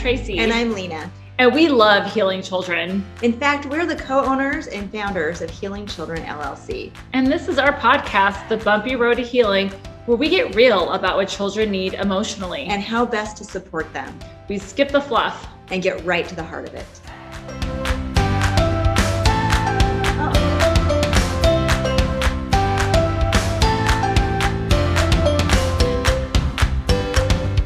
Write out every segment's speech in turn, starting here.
Traci. And I'm Leena. And we love healing children. In fact, we're the co-owners and founders of Healing Children, LLC. And this is our podcast, The Bumpy Road to Healing, where we get real about what children need emotionally. And how best to support them. We skip the fluff. And get right to the heart of it.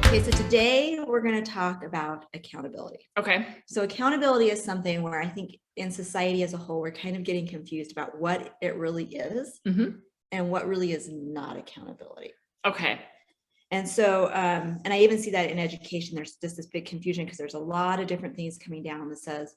Okay, so today we're going to talk about accountability. Okay. So accountability is something where I think in society as a whole, we're kind of getting confused about what it really is and what really is not accountability. Okay. And so, and I even see that in education, there's just this big confusion because there's a lot of different things coming down that says,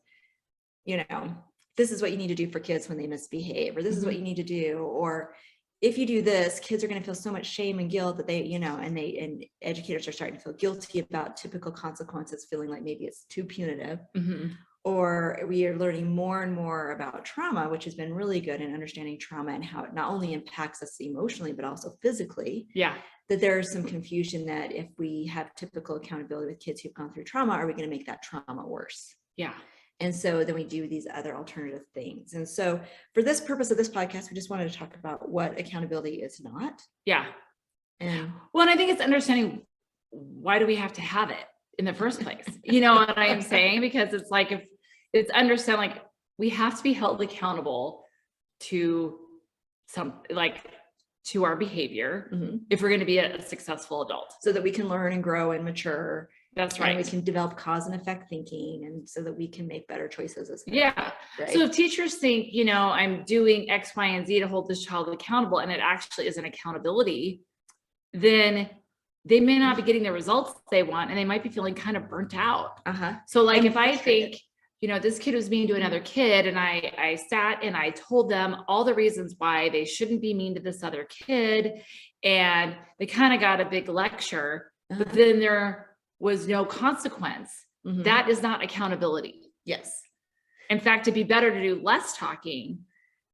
you know, this is what you need to do for kids when they misbehave, or this is what you need to do, or if you do this, kids are going to feel so much shame and guilt that they, you know, and educators are starting to feel guilty about typical consequences, feeling like maybe it's too punitive. Or we are learning more and more about trauma, which has been really good in understanding trauma and how it not only impacts us emotionally, but also physically. Yeah. That there's some confusion that if we have typical accountability with kids who've gone through trauma, are we going to make that trauma worse? Yeah. And so then we do these other alternative things. And so for this purpose of this podcast, we just wanted to talk about what accountability is not. Yeah. And well, and I think it's understanding why do we have to have it in the first place? You know what I am saying? Because it's like, if it's understand, like we have to be held accountable to some, like to our behavior if we're going to be a successful adult. So that we can learn and grow and mature. That's right. And we can develop cause and effect thinking, and so that we can make better choices as well. Yeah. Right? So if teachers think, you know, I'm doing X, Y, and Z to hold this child accountable, and it actually isn't accountability, then they may not be getting the results they want, and they might be feeling kind of burnt out. So like and if I think, you know, this kid was mean to another kid, and I sat and I told them all the reasons why they shouldn't be mean to this other kid, and they kind of got a big lecture, but then there was no consequence. That is not accountability. Yes. In fact, it'd be better to do less talking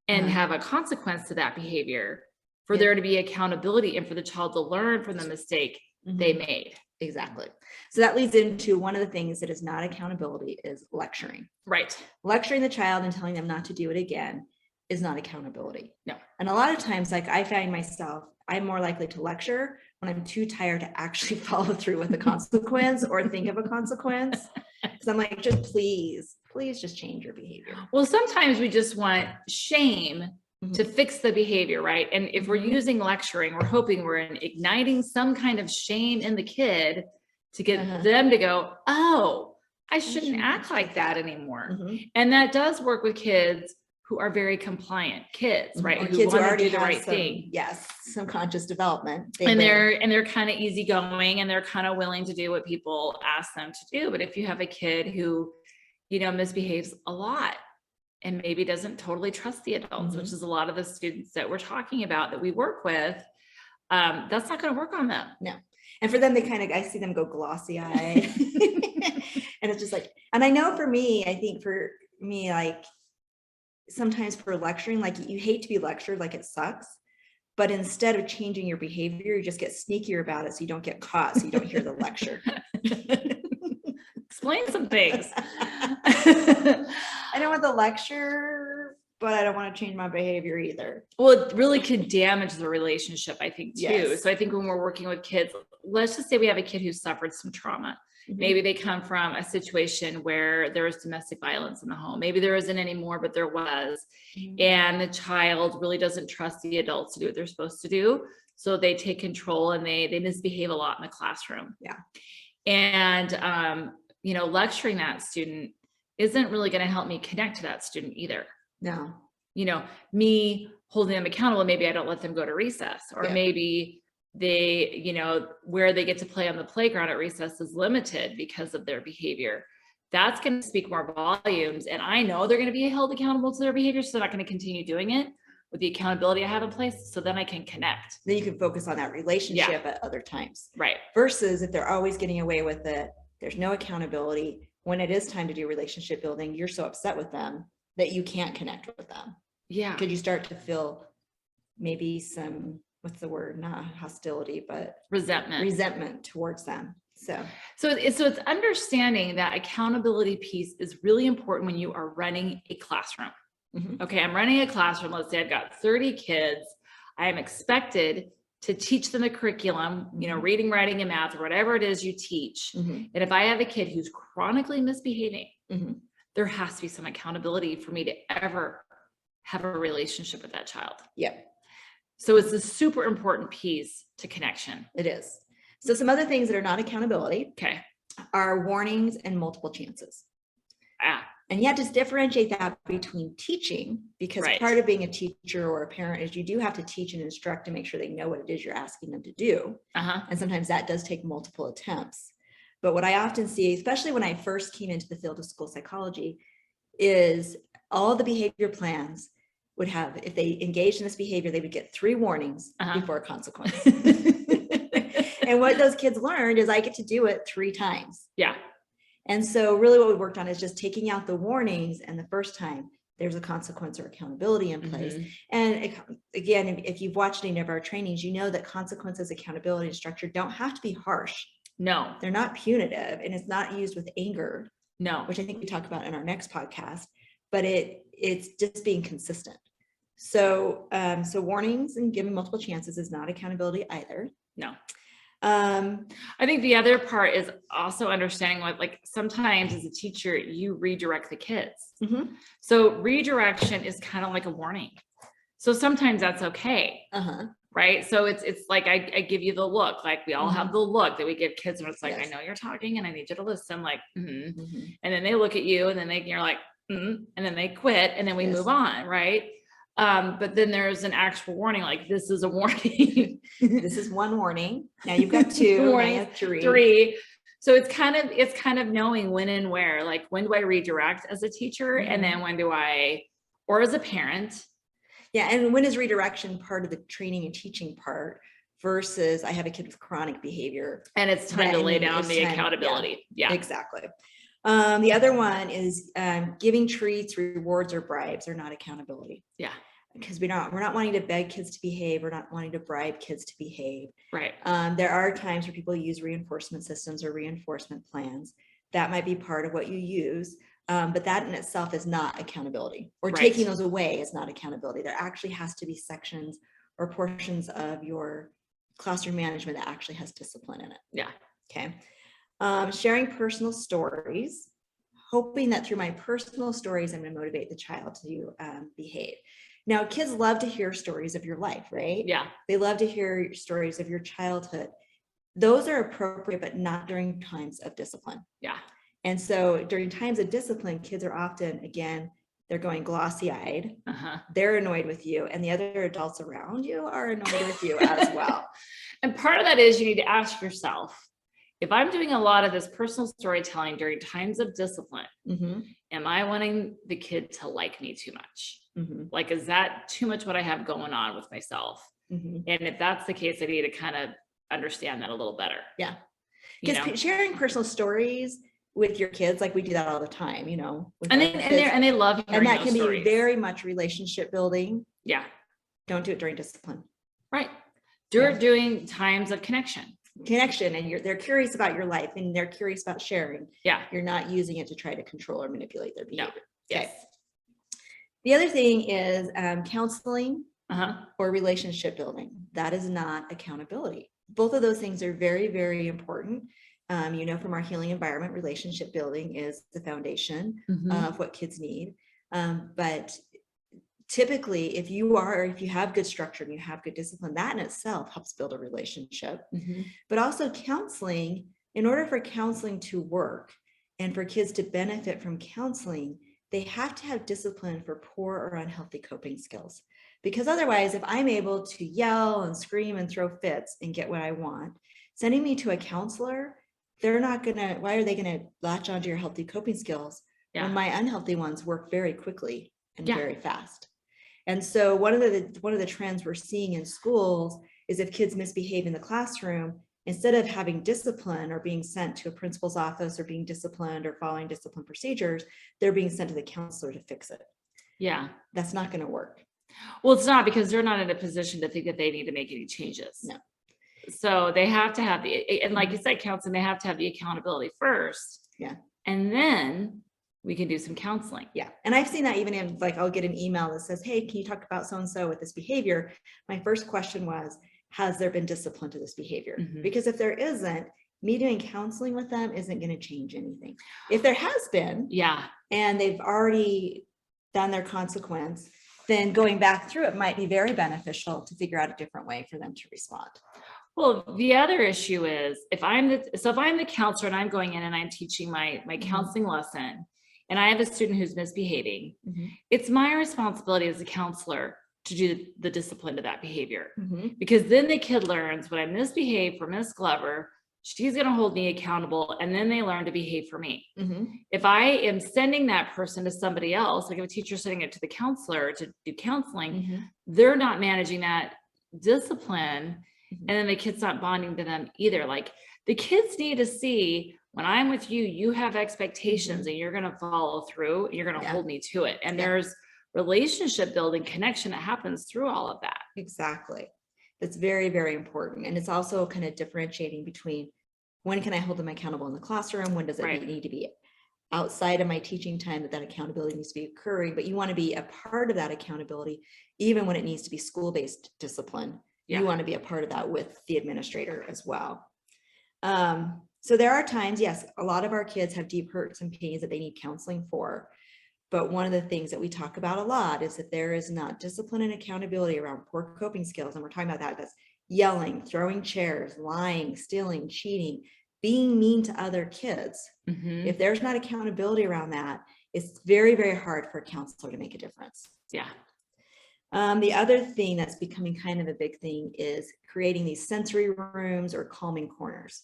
and have a consequence to that behavior for there to be accountability and for the child to learn from the mistake they made. Exactly. So that leads into one of the things that is not accountability is lecturing. Right. Lecturing the child and telling them not to do it again is not accountability. No. And a lot of times, like I find myself, I'm more likely to lecture when I'm too tired to actually follow through with the consequence or think of a consequence. Because I'm like, just please just change your behavior. Well, sometimes we just want shame to fix the behavior, right? And if we're using lecturing, we're hoping we're igniting some kind of shame in the kid to get them to go, oh, I shouldn't act like that anymore. And that does work with kids who are very compliant kids, right? Or who kids want who already to do the have right thing. Yes, some conscious development. They're kind of easygoing, and they're kind of willing to do what people ask them to do. But if you have a kid who, you know, misbehaves a lot and maybe doesn't totally trust the adults, which is a lot of the students that we're talking about that we work with, that's not going to work on them. No. And for them, they kind of, I see them go glossy-eyed. And it's just like, and I know for me, I think for me, like, sometimes for lecturing, like you hate to be lectured, like it sucks, but instead of changing your behavior, you just get sneakier about it so you don't get caught, so you don't hear the lecture. Explain some things. I don't want the lecture, but I don't want to change my behavior either. Well, it really could damage the relationship, I think, too. Yes. So I think when we're working with kids, let's just say we have a kid who suffered some trauma. Maybe they come from a situation where there was domestic violence in the home. Maybe there isn't anymore, but there was. And the child really doesn't trust the adults to do what they're supposed to do. So they take control and they misbehave a lot in the classroom. Yeah. And, you know, lecturing that student isn't really going to help me connect to that student either. No. You know, me holding them accountable, maybe I don't let them go to recess, or maybe they, you know, where they get to play on the playground at recess is limited because of their behavior. That's going to speak more volumes. And I know they're going to be held accountable to their behavior. So they're not going to continue doing it with the accountability I have in place. So then I can connect. Then you can focus on that relationship at other times. Right. Versus if they're always getting away with it, there's no accountability. When it is time to do relationship building, you're so upset with them that you can't connect with them. Yeah. Because you start to feel maybe some, what's the word? Not hostility, but resentment towards them. So it's understanding that accountability piece is really important when you are running a classroom. Okay, I'm running a classroom. Let's say I've got 30 kids. I am expected to teach them a curriculum, reading, writing, and math, or whatever it is you teach. And if I have a kid who's chronically misbehaving, there has to be some accountability for me to ever have a relationship with that child. Yep. So it's a super important piece to connection. It is. So some other things that are not accountability are warnings and multiple chances. And you have to differentiate that between teaching, because part of being a teacher or a parent is you do have to teach and instruct to make sure they know what it is you're asking them to do. And sometimes that does take multiple attempts. But what I often see, especially when I first came into the field of school psychology, is all the behavior plans would have, if they engaged in this behavior, they would get 3 warnings before a consequence. And what those kids learned is I get to do it 3 times. And so really what we worked on is just taking out the warnings, and the first time there's a consequence or accountability in place. And again, if you've watched any of our trainings, you know that consequences, accountability, and structure don't have to be harsh. No, they're not punitive, and it's not used with anger. No, which I think we talk about in our next podcast, but it's just being consistent. So, so warnings and giving multiple chances is not accountability either. No. I think the other part is also understanding what, like, sometimes as a teacher, you redirect the kids. So redirection is kind of like a warning. So sometimes that's okay. Right. So it's like, I give you the look, like we all have the look that we give kids, and it's like, I know you're talking and I need you to listen, like, and then they look at you, and then you're like, and then they quit, and then we move on. Right. But then there's an actual warning, like, this is a warning. This is 1 warning. Now you've got 2, now you have 3. So it's kind of knowing when and where, like, when do I redirect as a teacher? And then when do I, or as a parent? Yeah. And when is redirection part of the training and teaching part versus I have a kid with chronic behavior and it's time to lay down the accountability. Yeah, exactly. The other one is giving treats, rewards, or bribes are not accountability. Yeah. Because we're not wanting to beg kids to behave. We're not wanting to bribe kids to behave. Right. There are times where people use reinforcement systems or reinforcement plans. That might be part of what you use. But that in itself is not accountability, or taking those away is not accountability. There actually has to be sections or portions of your classroom management that actually has discipline in it. Yeah. Okay. Sharing personal stories, hoping that through my personal stories, I'm going to motivate the child to behave. Now, kids love to hear stories of your life, right? Yeah. They love to hear stories of your childhood. Those are appropriate, but not during times of discipline. Yeah. And so during times of discipline, kids are often, again, they're going glossy-eyed. They're annoyed with you, and the other adults around you are annoyed with you as well. And part of that is you need to ask yourself, if I'm doing a lot of this personal storytelling during times of discipline, am I wanting the kid to like me too much? Like, is that too much what I have going on with myself? And if that's the case, I need to kind of understand that a little better. Yeah. Because sharing personal stories with your kids, like we do that all the time, and they love hearing, and that can stories. be very much relationship building. Yeah. Don't do it during discipline. Right. Doing times of connection, and they're curious about your life, and they're curious about sharing. Yeah. You're not using it to try to control or manipulate their behavior. No. Yes. Okay. The other thing is counseling or relationship building. That is not accountability. Both of those things are very, very important. From our healing environment, relationship building is the foundation of what kids need. But typically, if you have good structure and you have good discipline, that in itself helps build a relationship. But also counseling, in order for counseling to work and for kids to benefit from counseling, they have to have discipline for poor or unhealthy coping skills. Because otherwise, if I'm able to yell and scream and throw fits and get what I want, sending me to a counselor, why are they gonna latch onto your healthy coping skills when my unhealthy ones work very quickly and very fast? And so one of the trends we're seeing in schools is if kids misbehave in the classroom, instead of having discipline or being sent to a principal's office or being disciplined or following discipline procedures, they're being sent to the counselor to fix it. Yeah. That's not going to work. Well, it's not, because they're not in a position to think that they need to make any changes. No. So they have to have and like you said, counseling, they have to have the accountability first. Yeah. And then we can do some counseling. Yeah. And I've seen that even in like, I'll get an email that says, hey, can you talk about so-and-so with this behavior? My first question was, has there been discipline to this behavior? Because if there isn't, me doing counseling with them isn't going to change anything. If there has been, and they've already done their consequence, then going back through it might be very beneficial to figure out a different way for them to respond. Well, the other issue is if I'm the counselor and I'm going in and I'm teaching my counseling lesson and I have a student who's misbehaving, it's my responsibility as a counselor to do the discipline to that behavior, because then the kid learns when I misbehave for Miss Glover, she's going to hold me accountable, and then they learn to behave for me. If I am sending that person to somebody else, like if a teacher's sending it to the counselor to do counseling, they're not managing that discipline, and then the kid's not bonding to them either. Like the kids need to see when I'm with you, you have expectations and you're going to follow through, and you're going to hold me to it. And there's relationship building connection that happens through all of that. Exactly. That's very, very important. And it's also kind of differentiating between when can I hold them accountable in the classroom? When does it need to be outside of my teaching time that accountability needs to be occurring? But you want to be a part of that accountability, even when it needs to be school-based discipline. You want to be a part of that with the administrator as well. So there are times, yes, a lot of our kids have deep hurts and pains that they need counseling for. But one of the things that we talk about a lot is that there is not discipline and accountability around poor coping skills. And we're talking about that's yelling, throwing chairs, lying, stealing, cheating, being mean to other kids. If there's not accountability around that, it's very, very hard for a counselor to make a difference. The other thing that's becoming kind of a big thing is creating these sensory rooms or calming corners.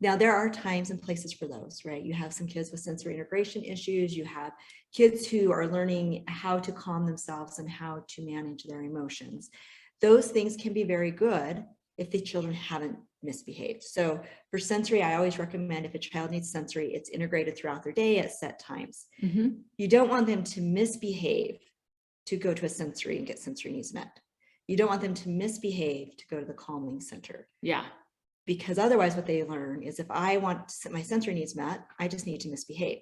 Now, there are times and places for those, right? You have some kids with sensory integration issues. You have kids who are learning how to calm themselves and how to manage their emotions. Those things can be very good if the children haven't misbehaved. So for sensory, I always recommend if a child needs sensory, it's integrated throughout their day at set times. You don't want them to misbehave to go to a sensory and get sensory needs met. You don't want them to misbehave to go to the calming center. Because otherwise what they learn is if I want my sensory needs met, I just need to misbehave.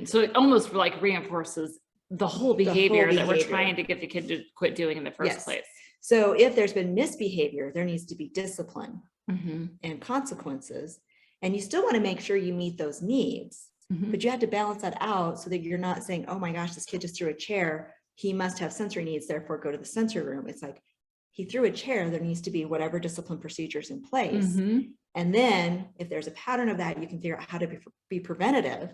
So it almost like reinforces the whole behavior that we're trying to get the kid to quit doing in the first place. So if there's been misbehavior, there needs to be discipline and consequences. And you still want to make sure you meet those needs, but you have to balance that out so that you're not saying, oh my gosh, this kid just threw a chair. He must have sensory needs, therefore go to the sensory room. It's like, he threw a chair, there needs to be whatever discipline procedures in place. And then if there's a pattern of that, you can figure out how to be preventative.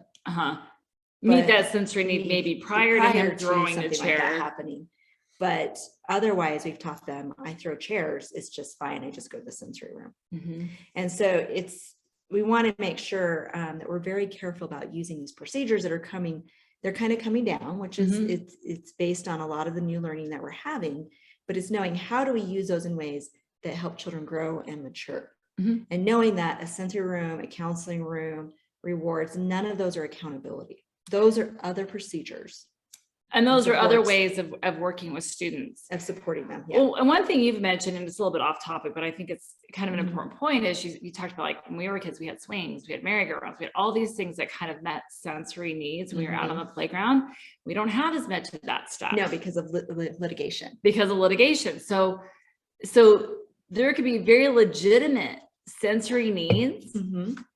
Meet that sensory need maybe prior to him throwing the chair like that happening. But otherwise, we've taught them, I throw chairs, it's just fine. I just go to the sensory room. And so we want to make sure that we're very careful about using these procedures that are coming. They're kind of coming down, which is it's based on a lot of the new learning that we're having. But it's knowing how do we use those in ways that help children grow and mature. And knowing that a sensory room, a counseling room, rewards, none of those are accountability. Those are other procedures. And those are other ways of working with students. Of supporting them. Well, and one thing you've mentioned, and it's a little bit off topic, but I think it's kind of an important point, is you talked about like when we were kids, we had swings, we had merry-go-rounds, we had all these things that kind of met sensory needs when we were out on the playground. We don't have as much of that stuff. No, because of litigation. Because of litigation. So there could be very legitimate sensory needs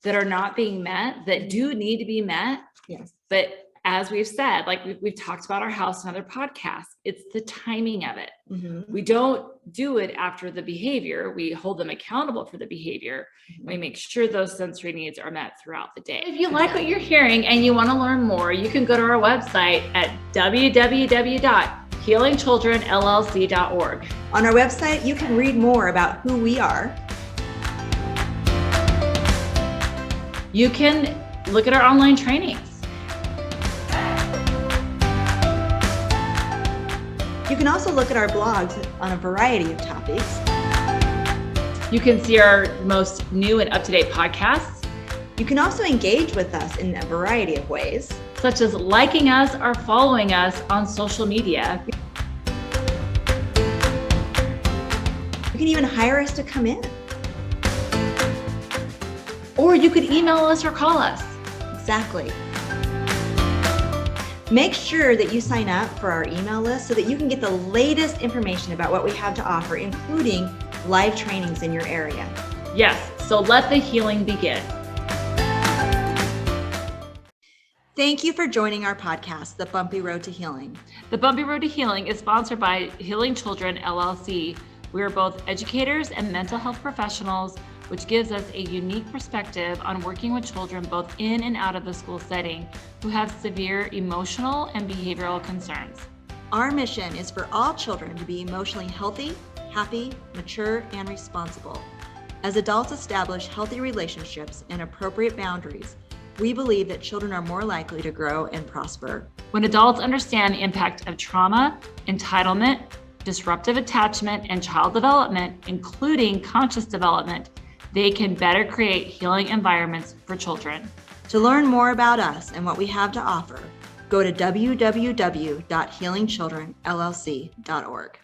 that are not being met, that do need to be met. But as we've said, like we've talked about our house and other podcasts, it's the timing of it. We don't do it after the behavior. We hold them accountable for the behavior. We make sure those sensory needs are met throughout the day. If you like what you're hearing and you want to learn more, you can go to our website at www.healingchildrenllc.org. On our website, you can read more about who we are. You can look at our online trainings. You can also look at our blogs on a variety of topics. You can see our most new and up-to-date podcasts. You can also engage with us in a variety of ways, such as liking us or following us on social media. You can even hire us to come in. Or you could email us or call us. Exactly. Make sure that you sign up for our email list so that you can get the latest information about what we have to offer, including live trainings in your area. Yes, so let the healing begin. Thank you for joining our podcast, The Bumpy Road to Healing. The Bumpy Road to Healing is sponsored by Healing Children, LLC. We are both educators and mental health professionals, which gives us a unique perspective on working with children both in and out of the school setting who have severe emotional and behavioral concerns. Our mission is for all children to be emotionally healthy, happy, mature, and responsible. As adults establish healthy relationships and appropriate boundaries, we believe that children are more likely to grow and prosper. When adults understand the impact of trauma, entitlement, disruptive attachment, and child development, including conscious development, they can better create healing environments for children. To learn more about us and what we have to offer, go to www.healingchildrenllc.org.